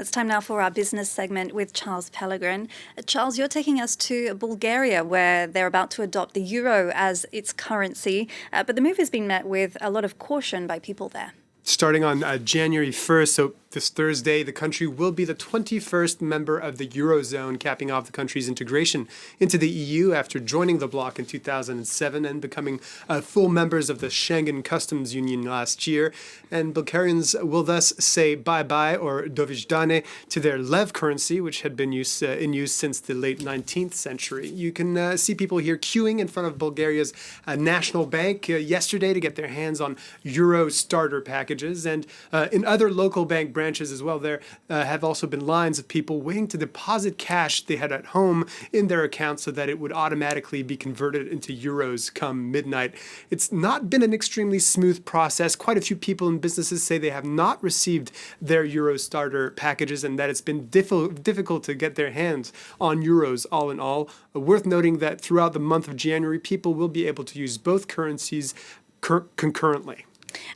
It's time now for our business segment with Charles Pellegrin. Charles, you're taking us to Bulgaria, where they're about to adopt the euro as its currency, but the move has been met with a lot of caution by people there. Starting on January 1st, so this Thursday, the country will be the 21st member of the Eurozone, capping off the country's integration into the EU after joining the bloc in 2007 and becoming full members of the Schengen Customs Union last year. And Bulgarians will thus say bye-bye or dovijdane to their lev currency, which had been in use since the late 19th century. You can see people here queuing in front of Bulgaria's national bank yesterday to get their hands on euro starter packages. And in other local bank branches as well, there have also been lines of people waiting to deposit cash they had at home in their account so that it would automatically be converted into euros come midnight. It's not been an extremely smooth process. Quite a few people and businesses say they have not received their euro starter packages and that it's been difficult to get their hands on euros all in all. Worth noting that throughout the month of January, people will be able to use both currencies concurrently.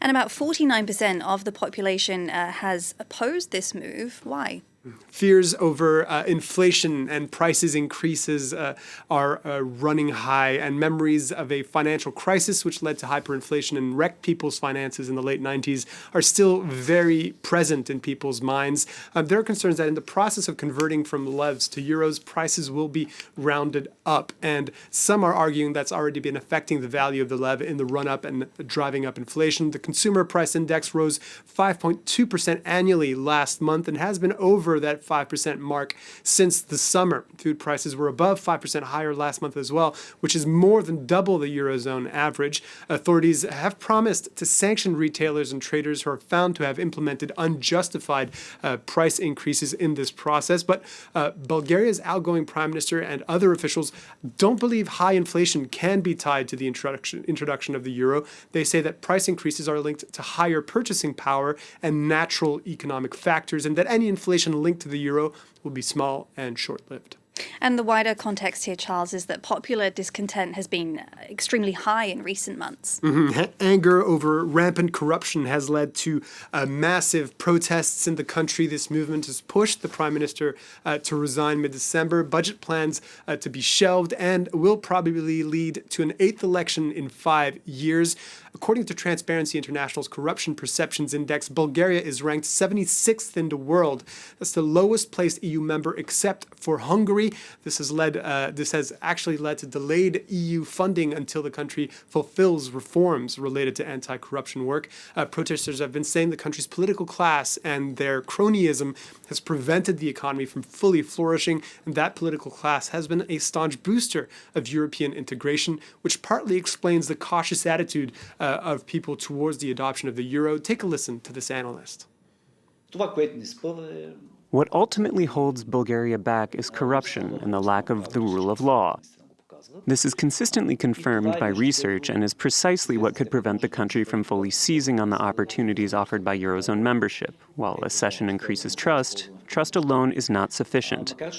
And about 49% of the population has opposed this move. Why? Fears over inflation and prices increases are running high, and memories of a financial crisis which led to hyperinflation and wrecked people's finances in the late 90s are still very present in people's minds. There are concerns that in the process of converting from levs to euros, prices will be rounded up, and some are arguing that's already been affecting the value of the lev in the run-up and driving up inflation. The consumer price index rose 5.2% annually last month and has been over that 5% mark since the summer. Food prices were above 5% higher last month as well, which is more than double the Eurozone average. Authorities have promised to sanction retailers and traders who are found to have implemented unjustified price increases in this process. But Bulgaria's outgoing prime minister and other officials don't believe high inflation can be tied to the introduction of the euro. They say that price increases are linked to higher purchasing power and natural economic factors, and that any inflation linked to the euro will be small and short-lived. And the wider context here, Charles, is that popular discontent has been extremely high in recent months. Anger over rampant corruption has led to massive protests in the country. This movement has pushed the prime minister to resign mid-December. Budget plans to be shelved and will probably lead to an 8th election in 5 years. According to Transparency International's Corruption Perceptions Index, Bulgaria is ranked 76th in the world. That's the lowest placed EU member except for Hungary. This has actually led to delayed EU funding until the country fulfills reforms related to anti-corruption work. Protesters have been saying the country's political class and their cronyism has prevented the economy from fully flourishing, and that political class has been a staunch booster of European integration, which partly explains the cautious attitude of people towards the adoption of the euro. Take a listen to this analyst. What ultimately holds Bulgaria back is corruption and the lack of the rule of law. This is consistently confirmed by research and is precisely what could prevent the country from fully seizing on the opportunities offered by Eurozone membership. While accession increases trust, trust alone is not sufficient. Well,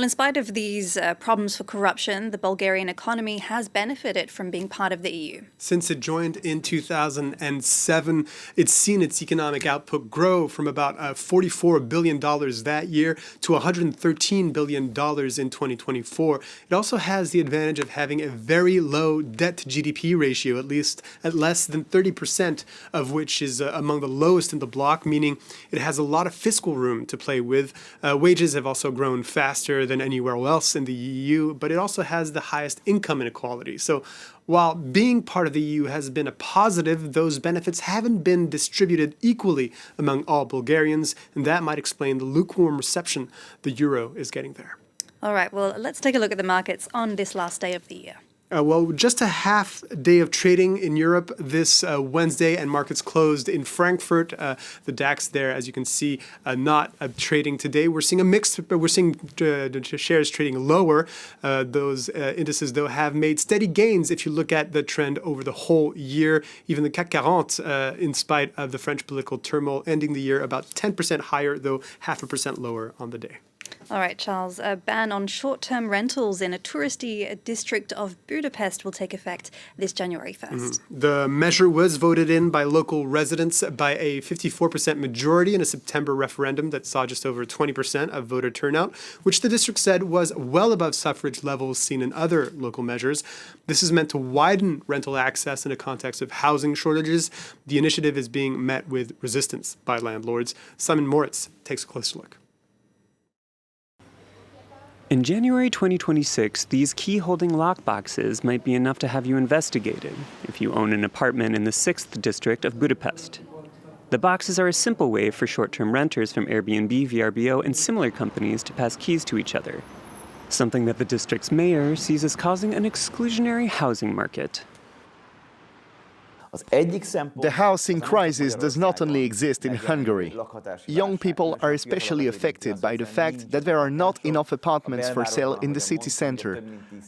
in spite of these problems for corruption, the Bulgarian economy has benefited from being part of the EU. Since it joined in 2007, it's seen its economic output grow from about $44 billion that year to $113 billion in 2024. It also has the advantage of having a very low debt-to-GDP ratio, at less than 30%, of which is among the lowest in the bloc, meaning it has a lot of fiscal room to play with. Wages have also grown faster than anywhere else in the EU, but it also has the highest income inequality. So while being part of the EU has been a positive, those benefits haven't been distributed equally among all Bulgarians, and that might explain the lukewarm reception the euro is getting there. All right, well, let's take a look at the markets on this last day of the year. Well, just a half day of trading in Europe this Wednesday, and markets closed in Frankfurt. The DAX there, as you can see, not trading today. We're seeing a mix. We're seeing the shares trading lower. Those indices, though, have made steady gains if you look at the trend over the whole year. Even the CAC 40, in spite of the French political turmoil, ending the year about 10% higher, though 0.5% lower on the day. All right, Charles, a ban on short-term rentals in a touristy district of Budapest will take effect this January 1st. The measure was voted in by local residents by a 54% majority in a September referendum that saw just over 20% of voter turnout, which the district said was well above suffrage levels seen in other local measures. This is meant to widen rental access in a context of housing shortages. The initiative is being met with resistance by landlords. Simon Moritz takes a closer look. In January 2026, these key-holding lockboxes might be enough to have you investigated if you own an apartment in the 6th district of Budapest. The boxes are a simple way for short-term renters from Airbnb, VRBO, and similar companies to pass keys to each other, something that the district's mayor sees as causing an exclusionary housing market. The housing crisis does not only exist in Hungary. Young people are especially affected by the fact that there are not enough apartments for sale in the city center.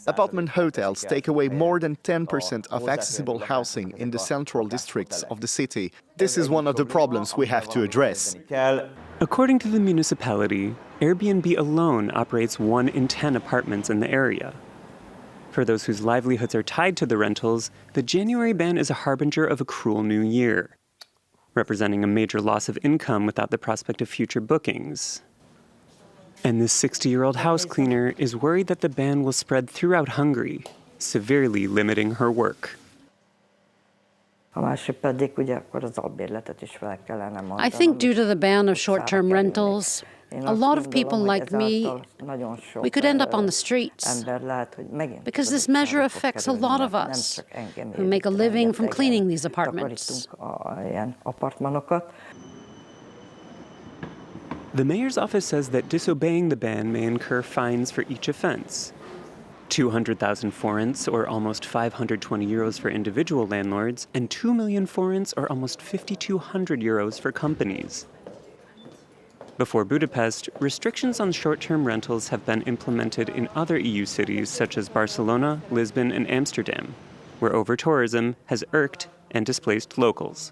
Apartment hotels take away more than 10% of accessible housing in the central districts of the city. This is one of the problems we have to address. According to the municipality, Airbnb alone operates 1 in 10 apartments in the area. For those whose livelihoods are tied to the rentals, the January ban is a harbinger of a cruel new year, representing a major loss of income without the prospect of future bookings. And this 60-year-old house cleaner is worried that the ban will spread throughout Hungary, severely limiting her work. I think due to the ban of short-term rentals, a lot of people like me, we could end up on the streets because this measure affects a lot of us who make a living from cleaning these apartments. The mayor's office says that disobeying the ban may incur fines for each offense. 200,000 forints, or almost 520 euros for individual landlords, and 2 million forints, or almost 5,200 euros for companies. Before Budapest, restrictions on short-term rentals have been implemented in other EU cities such as Barcelona, Lisbon, and Amsterdam, where over-tourism has irked and displaced locals.